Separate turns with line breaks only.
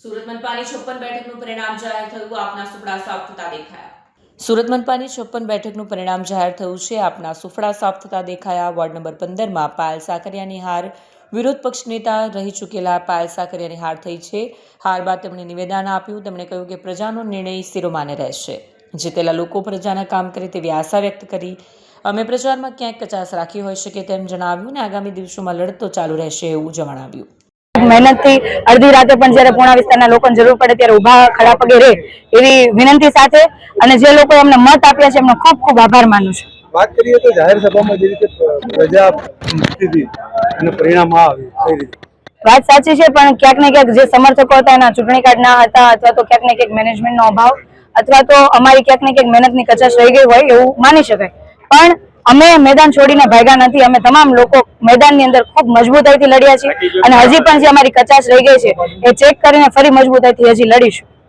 સુરત મનપાની 56 બેઠકનું પરિણામ જાહેર થયું, આપના સુફળા સાફ થતા દેખાયા। સુરત મનપાની 56 બેઠકનું પરિણામ જાહેર થયું છે, આપના સુફળા સાફ થતા દેખાયા। વોર્ડ નંબર 15માં પાયલ સાકરિયાની હાર, વિરોધ પક્ષ નેતા રહી ચૂકેલા પાયલ સાકરિયાની હાર થઈ છે। હાર બાદ તેમણે નિવેદન આપ્યું। તેમણે કહ્યું કે પ્રજાનો નિર્ણય શિરોમાને રહેશે। જીતેલા લોકો પ્રજાના કામ કરે તેવી આશા વ્યક્ત કરી। અમે પ્રચારમાં ક્યાંક કચાશ રાખી હોઈ શકે તેમ જણાવ્યું અને આગામી દિવસોમાં લડત તો ચાલુ રહેશે એવું જણાવ્યું।
મહેનત થી અડધી રાતે પણ જ્યારે પૂર્ણા વિસ્તારના લોકોને જરૂર પડે ત્યારે ઊભા ખડા પગે રહે એવી વિનંતી સાથે અને જે લોકોએ અમને મત આપ્યા છે એમનો ખૂબ ખૂબ આભાર માનું છું।
વાત કરીએ તો જાહેર સભામાં જે રીતે પ્રજા સ્થિતિ અને પરિણામ આવ્યું કઈ રીતે?
વાત સાચી છે, પણ ક્યાંક ને ક્યાંક જે સમર્થકો હતા એના ચૂંટણી કાર્ડ ના હતા, અથવા તો ક્યાંક ને ક્યાંક મેનેજમેન્ટનો અભાવ, અથવા તો અમારી ક્યાંક ને ક્યાંક મહેનતની કચાશ રહી ગઈ હોય એવું માની શકાય। પણ અમે મેદાન છોડીને ભાગ્યા નથી। અમે તમામ લોકો મેદાનની અંદર ખૂબ મજબૂતાઈથી લડ્યા છીએ અને હજી પણ જે અમારી કચાશ રહી ગઈ છે એ ચેક કરીને ફરી મજબૂતાઈથી હજી લડીશું।